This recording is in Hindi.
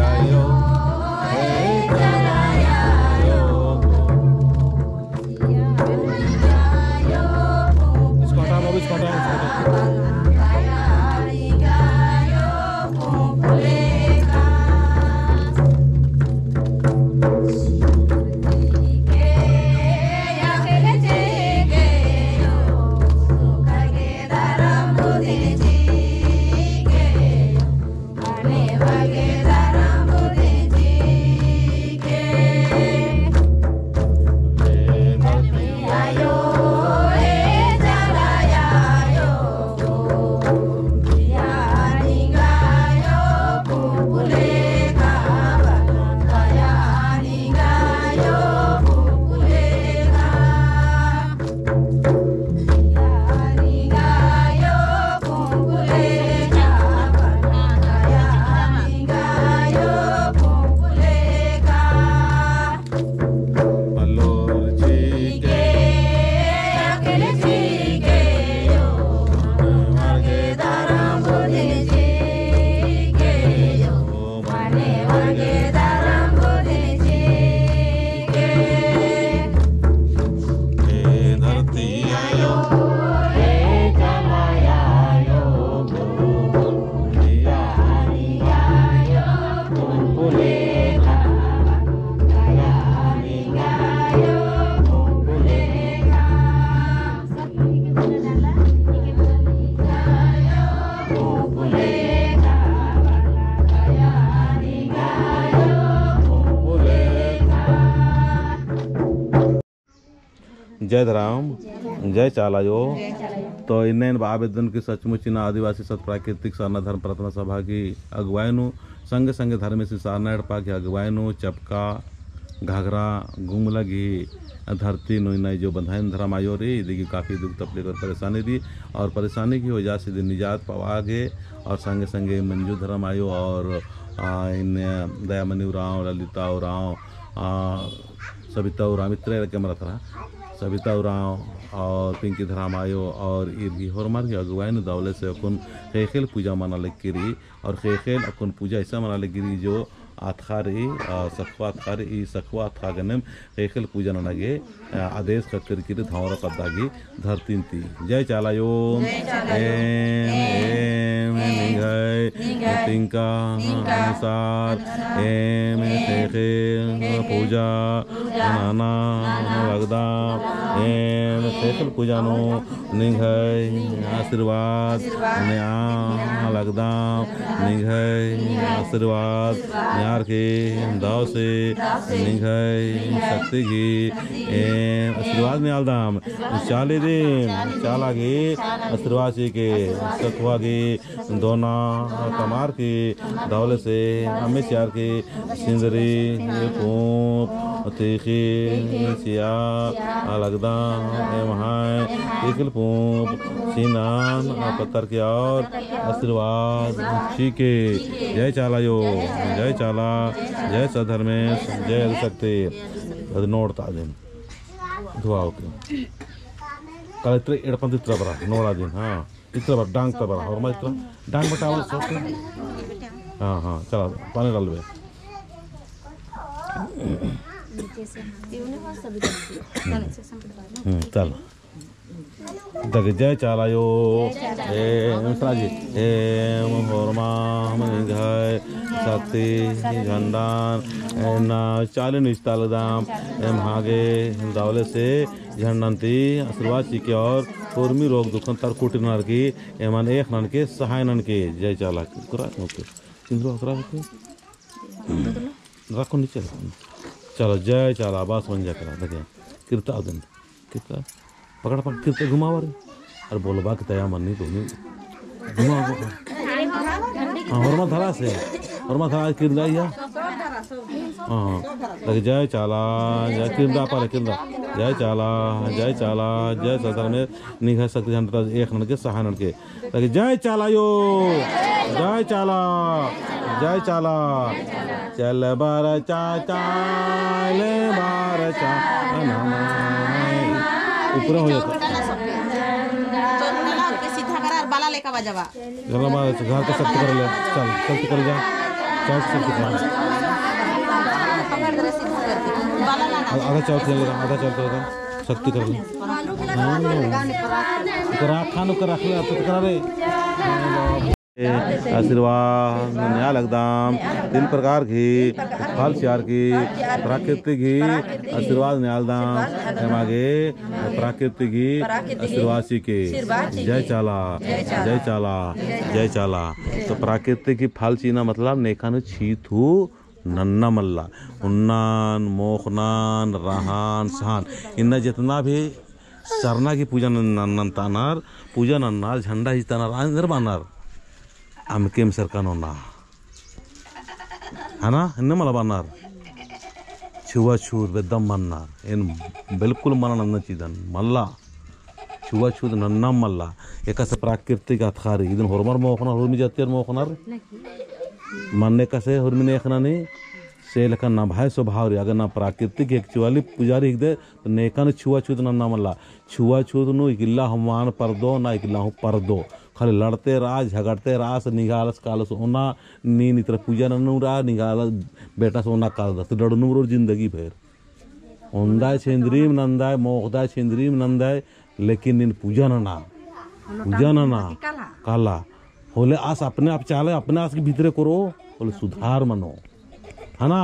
आयो इसको हटा लो, इसको हटा जय धराम जय चालायो। तो इन्हें आवेदन की सचमुच इन आदिवासी सत प्राकृतिक सारना धर्म प्रार्थना सभा की अगुवाईनु संगे संगे धर्म से सारनाड़ पा की अगुवाईनु चपका घाघरा घूमलगी धरती नुई जो बंधाइन धर्म आयो रे देखिए काफ़ी दुख तकलीफ और परेशानी दी और परेशानी की वजह से निजात पवागे और संगे संगे मंजू धर्म आयो और इन दयामणि उराव ललिता उराव सविता उराव इतने कैमरा था सविता उराव और पिंकी धराम आयो और इर्गी होरमार की अगुवाई दौले से अकुन खेल पूजा मना लगी और खेल अकुन पूजा ऐसा मना लगी जो आथखारी सखवा आथखारी ई सखवा आथखा गनम खेल पूजा नगे आदेश कर धावरा पदागी धरती थी। जय चालायो तिंका अनुसार एम खेल पूजा नाना लगदा एम खेल पूजा नो निघय आशीर्वाद न्या लगदा निघय आशीर्वाद यार के दाव से निघय शक्ति की आशीर्वाद में आलदाम चाले दिन चाला के आशीर्वाद के सखवा के दोना कमार के दौले से हमें चार के सिंदरी पूप तीखी सिया लगदा महाय पूप सीनान पत्थर के और आशीर्वाद के। जय चालायो जय चाला जय सधर्मेश जय शक्ति नोड़ता दिन धुआ ओके कल इतने एडपंत इतना बरा नोड़ा दिन हाँ इतना बरा डांग ता बरा और मैं इतना डांग बटाओ सब हाँ हाँ चला पानी डाल बे चल दग जय चालायो जी घय शक्ति झंडान ना चालीन इस्तालदाम एम हागे दावले से झंडंती आशीर्वाद की और कोर्मी रोग दुखन तर कुटिनार की एमन एक नन के सहाय नन के जय चाला करा ओके इंद्रो करा के रखो नीचे चलो जय चाला आवाज बन जा करा देखे कीर्ता दिन कीर्ता पकड़ पकड़ कीर्ते घुमाओ और बोलो बाकी तया मन नहीं तो घुमाओ हाँ हरमा धरा से हरमा धरा किरदा या हाँ लगे जय चाला जय किरदा पाले किरदा जय चाला जय सदर में निघा सकती जनता एक नन के सहा नन के लगे जय चाला यो जय चाला चल बार चाचा ले बार चा ऊपर हो जाता सीधा करा बाला लेका बजावा घर का सख्त कर ले चल कर जा चौथ से कितना आधा चौथ ले लेगा, आधा चौथ होगा शक्ति कर ले तो राख खान कर रख ले अब तो करा रे आशीर्वाद न्याल एकदम 3 प्रकार की फल चार की प्राकृतिक घी आशीर्वाद न्याल दाम मागे प्राकृतिक घी आशीर्वाद सी के जय चाला जय चाला जय चाला। तो प्राकृतिक की फल चीना मतलब नेखानु छीथू नन्ना मल्ला उन्नान मोखनान रहान सहान इन्ना जितना भी सरना की पूजा नन्नन तानार पूजा नन्नार झंडा ही तानार अंदर बानार आमकेम सरकानो ना है ना इन मला बानार छुआछूत बेदम मन्नार इन बिल्कुल मना नन्ना चीदन मल्ला छुआछूत नन्ना मल्ला एक प्राकृतिक अथारी इधन हरमर मोखनार हुर्मी जातीय मोखनार मानने का से हुर्मी ने खना नहीं से लेकर ना भाई स्वभाव रे अगर ना प्राकृतिक एक्चुअली पुजारी हिक दे तो नेकन छुआछूत नन्ना मल्ला छुआछूत नु इकिल्ला हमान पर दो ना इकिल्ला हूँ पर दो खाली लड़ते रहा झगड़ते रहा से निगालस कालस ओना नी नितर पूजा नन्नू रहा निगालस बेटा सोना काल तो डड़नू रो जिंदगी भर ओंदाय छेंद्रीम नंदाय मोखदाय छेंद्रीम नंदाय लेकिन इन पूजा ना काला होले आस अपने आप चाले अपने आस के भीतरे करो बोले सुधार मनो है ना।